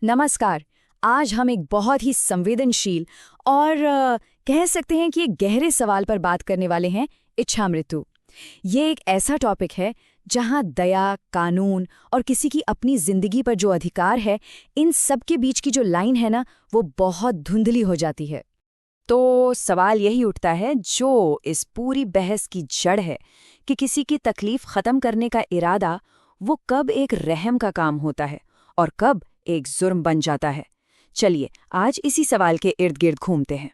नमस्कार। आज हम एक बहुत ही संवेदनशील और कह सकते हैं कि एक गहरे सवाल पर बात करने वाले हैं, इच्छा मृत्यु। ये एक ऐसा टॉपिक है जहां दया, कानून और किसी की अपनी जिंदगी पर जो अधिकार है, इन सब के बीच की जो लाइन है ना, वो बहुत धुंधली हो जाती है। तो सवाल यही उठता है जो इस पूरी बहस की जड़ है कि किसी की तकलीफ खत्म करने का इरादा वो कब एक रहम का काम होता है और कब एक जुर्म बन जाता है। चलिए आज इसी सवाल के इर्द गिर्द घूमते हैं।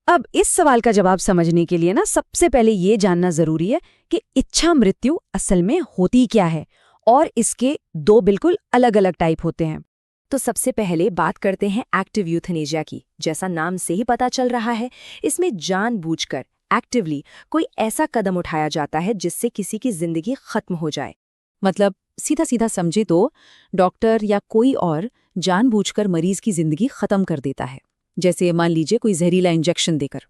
अब इस सवाल का जवाब समझने के लिए ना सबसे पहले ये जानना जरूरी है कि इच्छा मृत्यु असल में होती क्या है और इसके दो बिल्कुल अलग अलग टाइप होते हैं। तो सबसे पहले बात करते हैं एक्टिव यूथनेशिया की। जैसा नाम से ही पता चल रहा है, इसमें जानबूझकर एक्टिवली कोई ऐसा कदम उठाया जाता है जिससे किसी की जिंदगी खत्म हो जाए। मतलब सीधा सीधा समझे तो डॉक्टर या कोई और जानबूझकर मरीज की जिंदगी खत्म कर देता है, जैसे मान लीजिए कोई जहरीला इंजेक्शन देकर।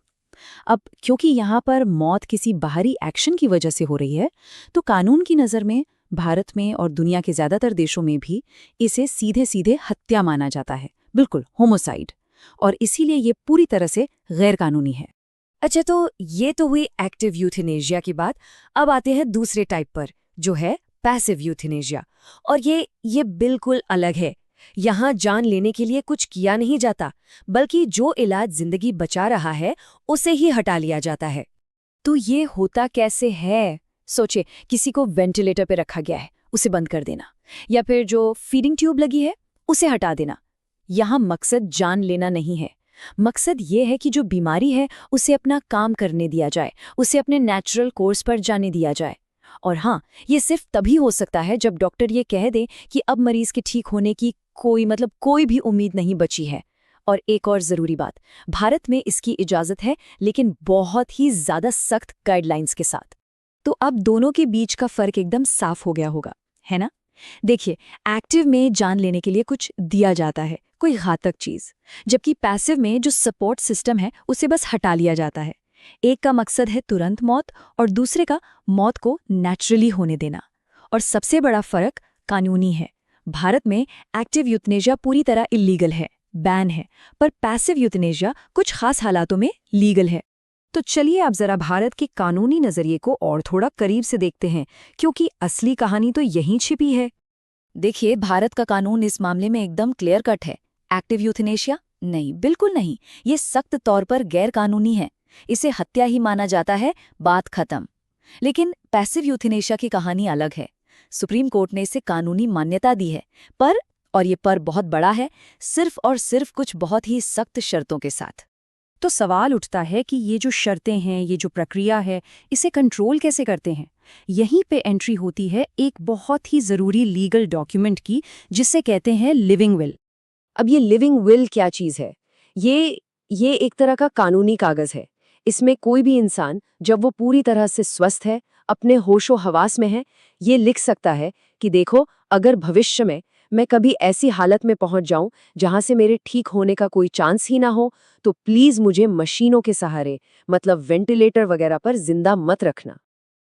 अब क्योंकि यहाँ पर मौत किसी बाहरी एक्शन की वजह से हो रही है, तो कानून की नज़र में भारत में और दुनिया के ज़्यादातर देशों में भी इसे सीधे सीधे हत्या माना जाता है, बिल्कुल होमोसाइड, और इसीलिए ये पूरी तरह से गैर कानूनी है। अच्छा, तो ये तो हुई एक्टिव यूथनेशिया की बात। अब आते हैं दूसरे टाइप पर, जो है पैसिव यूथनेशिया। और ये बिल्कुल अलग है। यहाँ जान लेने के लिए कुछ किया नहीं जाता, बल्कि जो इलाज जिंदगी बचा रहा है उसे ही हटा लिया जाता है। तो ये होता कैसे है? सोचे, किसी को वेंटिलेटर पे रखा गया है, उसे बंद कर देना, या फिर जो फीडिंग ट्यूब लगी है उसे हटा देना। यहाँ मकसद जान लेना नहीं है। मकसद ये है कि जो बीमारी है उसे अपना काम करने दिया जाए, उसे अपने नेचुरल कोर्स पर जाने दिया जाए। और हाँ, ये सिर्फ तभी हो सकता है जब डॉक्टर ये कह दे कि अब मरीज के ठीक होने की कोई भी उम्मीद नहीं बची है। और एक और जरूरी बात, भारत में इसकी इजाजत है, लेकिन बहुत ही ज्यादा सख्त गाइडलाइंस के साथ। तो अब दोनों के बीच का फर्क एकदम साफ हो गया होगा, है ना? देखिए, एक्टिव में जान लेने के लिए कुछ दिया जाता है, कोई घातक चीज, जबकि पैसिव में जो सपोर्ट सिस्टम है उसे बस हटा लिया जाता है। एक का मकसद है तुरंत मौत और दूसरे का मौत को नेचुरली होने देना। और सबसे बड़ा फर्क कानूनी है। भारत में एक्टिव यूथनेशिया पूरी तरह इलीगल है, बैन है, पर पैसिव यूथनेशिया कुछ खास हालातों में लीगल है। तो चलिए अब जरा भारत के कानूनी नजरिए को और थोड़ा करीब से देखते हैं, क्योंकि असली कहानी तो यहीं छिपी है। देखिए, भारत का कानून इस मामले में एकदम क्लियर कट है। एक्टिव यूथनेशिया नहीं, बिल्कुल नहीं, ये सख्त तौर पर गैर कानूनी है। इसे हत्या ही माना जाता है, बात खत्म। लेकिन पैसिव यूथनेशिया की कहानी अलग है। सुप्रीम कोर्ट ने इसे कानूनी मान्यता दी है, और ये पर बहुत बड़ा है, सिर्फ और सिर्फ कुछ बहुत ही सख्त शर्तों के साथ। तो सवाल उठता है कि ये जो शर्तें हैं, ये जो प्रक्रिया है, इसे कंट्रोल कैसे करते हैं? यहीं पे एंट्री होती है एक बहुत ही ज़रूरी लीगल डॉक्यूमेंट की, जिसे कहते हैं लिविंग विल। अब ये लिविंग विल क्या चीज़ है? ये एक तरह का कानूनी कागज़ है। इसमें कोई भी इंसान, जब वो पूरी तरह से स्वस्थ है, अपने होशो हवास में है, ये लिख सकता है कि देखो, अगर भविष्य में मैं कभी ऐसी हालत में पहुंच जाऊं जहां से मेरे ठीक होने का कोई चांस ही ना हो, तो प्लीज मुझे मशीनों के सहारे, मतलब वेंटिलेटर वगैरह पर जिंदा मत रखना।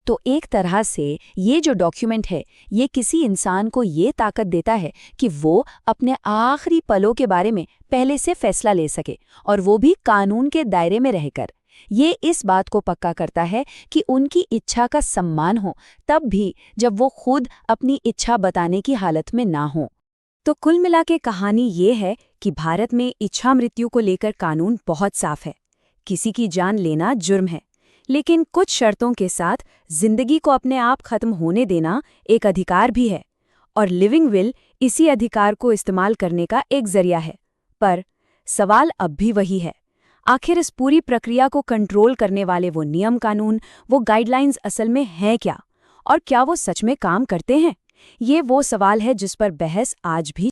तो एक तरह से ये जो डॉक्यूमेंट है, ये किसी इंसान को ये ताकत देता है कि वो अपने आखिरी पलों के बारे में पहले से फैसला ले सके, और वो भी कानून के दायरे में रहकर। ये इस बात को पक्का करता है कि उनकी इच्छा का सम्मान हो, तब भी जब वो खुद अपनी इच्छा बताने की हालत में ना हो। तो कुल मिला के कहानी ये है कि भारत में इच्छा मृत्यु को लेकर कानून बहुत साफ है। किसी की जान लेना जुर्म है, लेकिन कुछ शर्तों के साथ जिंदगी को अपने आप खत्म होने देना एक अधिकार भी है। और लिविंग विल इसी अधिकार को इस्तेमाल करने का एक जरिया है। पर सवाल अब भी वही है, आखिर इस पूरी प्रक्रिया को कंट्रोल करने वाले वो नियम कानून, वो गाइडलाइंस असल में हैं क्या? और क्या वो सच में काम करते हैं? ये वो सवाल है जिस पर बहस आज भी